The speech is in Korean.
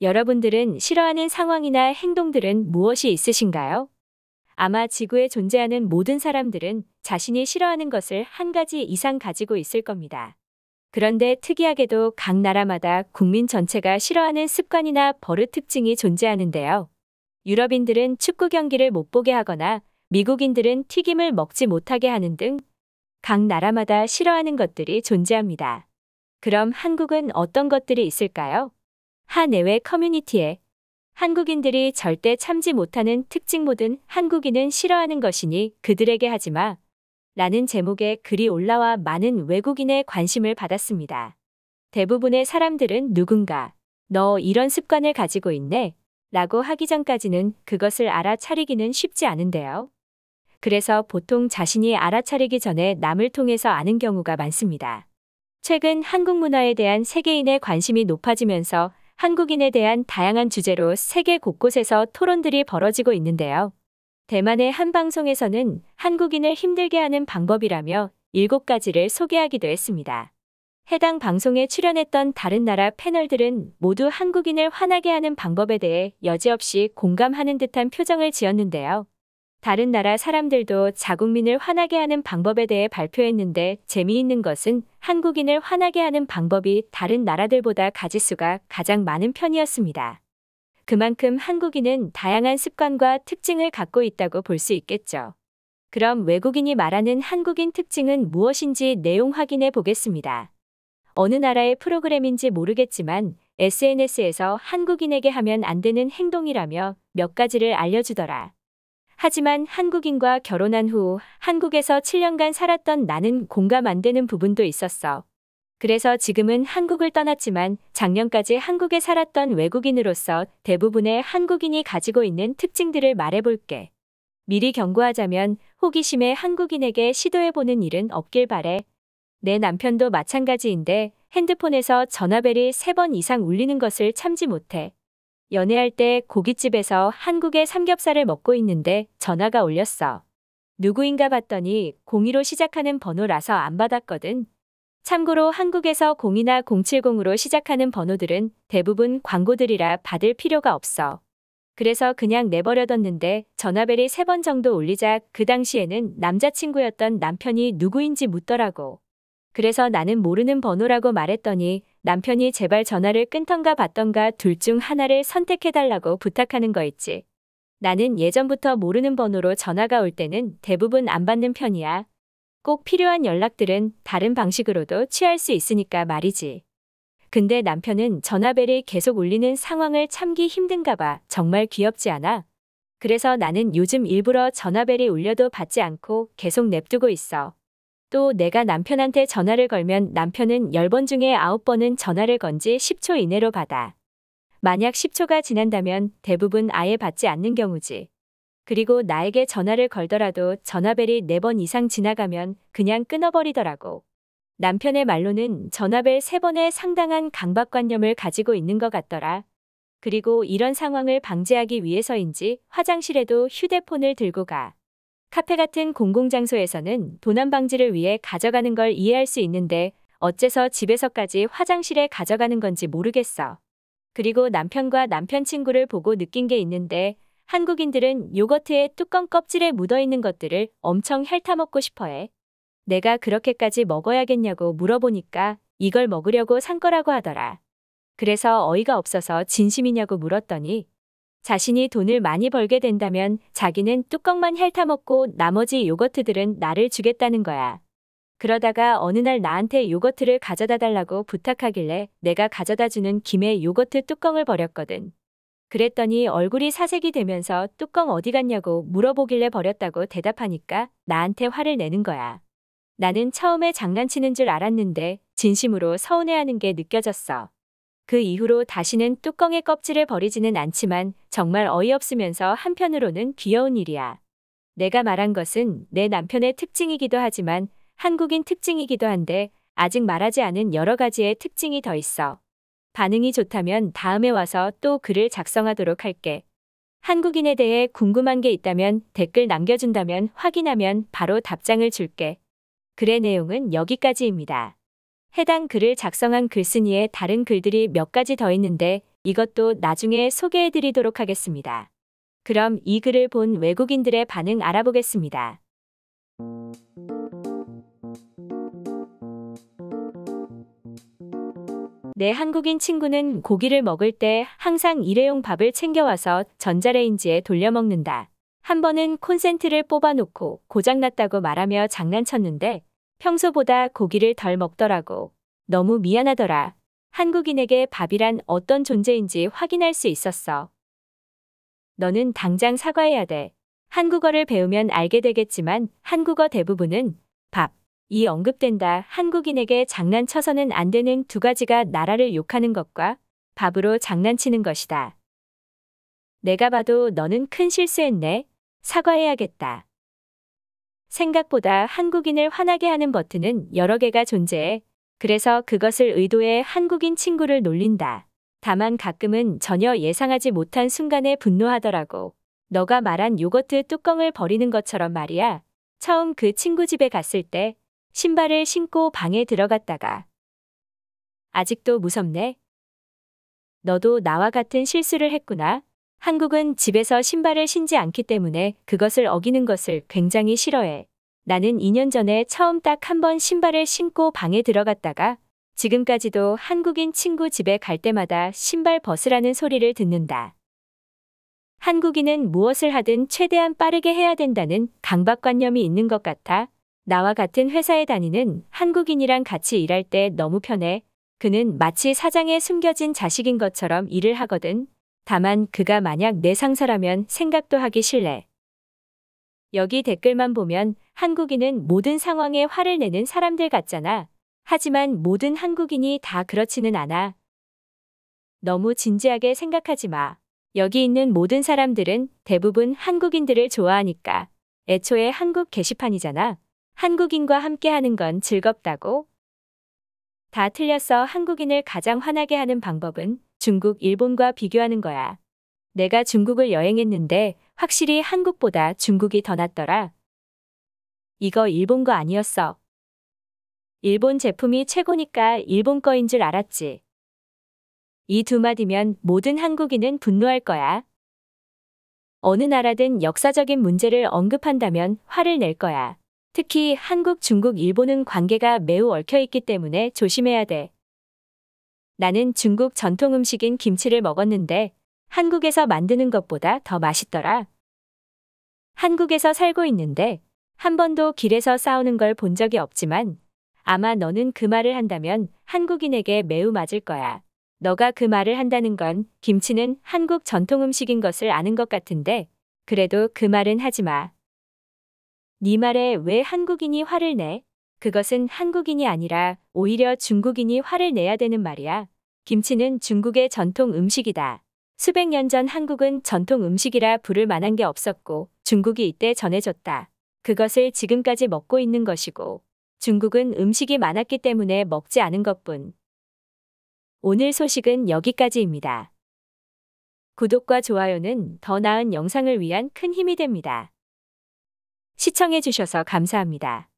여러분들은 싫어하는 상황이나 행동들은 무엇이 있으신가요? 아마 지구에 존재하는 모든 사람들은 자신이 싫어하는 것을 한 가지 이상 가지고 있을 겁니다. 그런데 특이하게도 각 나라마다 국민 전체가 싫어하는 습관이나 버릇 특징이 존재하는데요. 유럽인들은 축구 경기를 못 보게 하거나 미국인들은 튀김을 먹지 못하게 하는 등 각 나라마다 싫어하는 것들이 존재합니다. 그럼 한국은 어떤 것들이 있을까요? 하 내외 커뮤니티에 한국인들이 절대 참지 못하는 특징 모든 한국인은 싫어하는 것이니 그들에게 하지 마 라는 제목의 글이 올라와 많은 외국인의 관심을 받았습니다. 대부분의 사람들은 누군가 너 이런 습관을 가지고 있네 라고 하기 전까지는 그것을 알아차리기는 쉽지 않은데요. 그래서 보통 자신이 알아차리기 전에 남을 통해서 아는 경우가 많습니다. 최근 한국 문화에 대한 세계인의 관심이 높아지면서 한국인에 대한 다양한 주제로 세계 곳곳에서 토론들이 벌어지고 있는데요. 대만의 한 방송에서는 한국인을 힘들게 하는 방법이라며 7가지를 소개하기도 했습니다. 해당 방송에 출연했던 다른 나라 패널들은 모두 한국인을 화나게 하는 방법에 대해 여지없이 공감하는 듯한 표정을 지었는데요. 다른 나라 사람들도 자국민을 화나게 하는 방법에 대해 발표했는데 재미있는 것은 한국인을 화나게 하는 방법이 다른 나라들보다 가지수가 가장 많은 편이었습니다. 그만큼 한국인은 다양한 습관과 특징을 갖고 있다고 볼 수 있겠죠. 그럼 외국인이 말하는 한국인 특징은 무엇인지 내용 확인해 보겠습니다. 어느 나라의 프로그램인지 모르겠지만 SNS에서 한국인에게 하면 안 되는 행동이라며 몇 가지를 알려주더라. 하지만 한국인과 결혼한 후 한국에서 7년간 살았던 나는 공감 안 되는 부분도 있었어. 그래서 지금은 한국을 떠났지만 작년까지 한국에 살았던 외국인으로서 대부분의 한국인이 가지고 있는 특징들을 말해볼게. 미리 경고하자면 호기심에 한국인에게 시도해보는 일은 없길 바래. 내 남편도 마찬가지인데 핸드폰에서 전화벨이 3번 이상 울리는 것을 참지 못해. 연애할 때 고깃집에서 한국의 삼겹살을 먹고 있는데 전화가 울렸어. 누구인가 봤더니 02로 시작하는 번호라서 안 받았거든. 참고로 한국에서 0이나 070으로 시작하는 번호들은 대부분 광고들이라 받을 필요가 없어. 그래서 그냥 내버려뒀는데 전화벨이 3번 정도 울리자 그 당시에는 남자친구였던 남편이 누구인지 묻더라고. 그래서 나는 모르는 번호라고 말했더니 남편이 제발 전화를 끊던가 받던가 둘 중 하나를 선택해달라고 부탁하는 거 있지. 나는 예전부터 모르는 번호로 전화가 올 때는 대부분 안 받는 편이야. 꼭 필요한 연락들은 다른 방식으로도 취할 수 있으니까 말이지. 근데 남편은 전화벨이 계속 울리는 상황을 참기 힘든가 봐. 정말 귀엽지 않아? 그래서 나는 요즘 일부러 전화벨이 울려도 받지 않고 계속 냅두고 있어. 또 내가 남편한테 전화를 걸면 남편은 10번 중에 9번은 전화를 건 지 10초 이내로 받아. 만약 10초가 지난다면 대부분 아예 받지 않는 경우지. 그리고 나에게 전화를 걸더라도 전화벨이 4번 이상 지나가면 그냥 끊어버리더라고. 남편의 말로는 전화벨 3번에 상당한 강박관념을 가지고 있는 것 같더라. 그리고 이런 상황을 방지하기 위해서인지 화장실에도 휴대폰을 들고 가. 카페 같은 공공장소에서는 도난 방지를 위해 가져가는 걸 이해할 수 있는데 어째서 집에서까지 화장실에 가져가는 건지 모르겠어. 그리고 남편과 남편 친구를 보고 느낀 게 있는데 한국인들은 요거트의 뚜껑 껍질에 묻어있는 것들을 엄청 핥아먹고 싶어해. 내가 그렇게까지 먹어야겠냐고 물어보니까 이걸 먹으려고 산 거라고 하더라. 그래서 어이가 없어서 진심이냐고 물었더니 자신이 돈을 많이 벌게 된다면 자기는 뚜껑만 핥아먹고 나머지 요거트들은 나를 주겠다는 거야. 그러다가 어느 날 나한테 요거트를 가져다 달라고 부탁하길래 내가 가져다 주는 김에 요거트 뚜껑을 버렸거든. 그랬더니 얼굴이 사색이 되면서 뚜껑 어디 갔냐고 물어보길래 버렸다고 대답하니까 나한테 화를 내는 거야. 나는 처음에 장난치는 줄 알았는데 진심으로 서운해하는 게 느껴졌어. 그 이후로 다시는 뚜껑의 껍질을 버리지는 않지만 정말 어이없으면서 한편으로는 귀여운 일이야. 내가 말한 것은 내 남편의 특징이기도 하지만 한국인 특징이기도 한데 아직 말하지 않은 여러 가지의 특징이 더 있어. 반응이 좋다면 다음에 와서 또 글을 작성하도록 할게. 한국인에 대해 궁금한 게 있다면 댓글 남겨준다면 확인하면 바로 답장을 줄게. 글의 내용은 여기까지입니다. 해당 글을 작성한 글쓴이의 다른 글들이 몇 가지 더 있는데 이것도 나중에 소개해드리도록 하겠습니다. 그럼 이 글을 본 외국인들의 반응 알아보겠습니다. 내 한국인 친구는 고기를 먹을 때 항상 일회용 밥을 챙겨와서 전자레인지에 돌려 먹는다. 한 번은 콘센트를 뽑아놓고 고장났다고 말하며 장난쳤는데 평소보다 고기를 덜 먹더라고. 너무 미안하더라. 한국인에게 밥이란 어떤 존재인지 확인할 수 있었어. 너는 당장 사과해야 돼. 한국어를 배우면 알게 되겠지만 한국어 대부분은 밥이 언급된다. 한국인에게 장난쳐서는 안 되는 두 가지가 나라를 욕하는 것과 밥으로 장난치는 것이다. 내가 봐도 너는 큰 실수했네. 사과해야겠다. 생각보다 한국인을 화나게 하는 버튼은 여러 개가 존재해. 그래서 그것을 의도해 한국인 친구를 놀린다. 다만 가끔은 전혀 예상하지 못한 순간에 분노하더라고. 너가 말한 요거트 뚜껑을 버리는 것처럼 말이야. 처음 그 친구 집에 갔을 때 신발을 신고 방에 들어갔다가 아직도 무섭네. 너도 나와 같은 실수를 했구나. 한국은 집에서 신발을 신지 않기 때문에 그것을 어기는 것을 굉장히 싫어해. 나는 2년 전에 처음 딱 한 번 신발을 신고 방에 들어갔다가 지금까지도 한국인 친구 집에 갈 때마다 신발 벗으라는 소리를 듣는다. 한국인은 무엇을 하든 최대한 빠르게 해야 된다는 강박관념이 있는 것 같아. 나와 같은 회사에 다니는 한국인이랑 같이 일할 때 너무 편해. 그는 마치 사장에 숨겨진 자식인 것처럼 일을 하거든. 다만 그가 만약 내 상사라면 생각도 하기 싫래. 여기 댓글만 보면 한국인은 모든 상황에 화를 내는 사람들 같잖아. 하지만 모든 한국인이 다 그렇지는 않아. 너무 진지하게 생각하지 마. 여기 있는 모든 사람들은 대부분 한국인들을 좋아하니까. 애초에 한국 게시판이잖아. 한국인과 함께 하는 건 즐겁다고. 다 틀렸어. 한국인을 가장 화나게 하는 방법은 중국, 일본과 비교하는 거야. 내가 중국을 여행했는데 확실히 한국보다 중국이 더 낫더라. 이거 일본 거 아니었어. 일본 제품이 최고니까 일본 거인 줄 알았지. 이 두 마디면 모든 한국인은 분노할 거야. 어느 나라든 역사적인 문제를 언급한다면 화를 낼 거야. 특히 한국, 중국, 일본은 관계가 매우 얽혀있기 때문에 조심해야 돼. 나는 중국 전통 음식인 김치를 먹었는데 한국에서 만드는 것보다 더 맛있더라. 한국에서 살고 있는데 한 번도 길에서 싸우는 걸 본 적이 없지만 아마 너는 그 말을 한다면 한국인에게 매우 맞을 거야. 너가 그 말을 한다는 건 김치는 한국 전통 음식인 것을 아는 것 같은데 그래도 그 말은 하지 마. 네 말에 왜 한국인이 화를 내? 그것은 한국인이 아니라 오히려 중국인이 화를 내야 되는 말이야. 김치는 중국의 전통 음식이다. 수백 년 전 한국은 전통 음식이라 부를 만한 게 없었고 중국이 이때 전해줬다. 그것을 지금까지 먹고 있는 것이고 중국은 음식이 많았기 때문에 먹지 않은 것뿐. 오늘 소식은 여기까지입니다. 구독과 좋아요는 더 나은 영상을 위한 큰 힘이 됩니다. 시청해주셔서 감사합니다.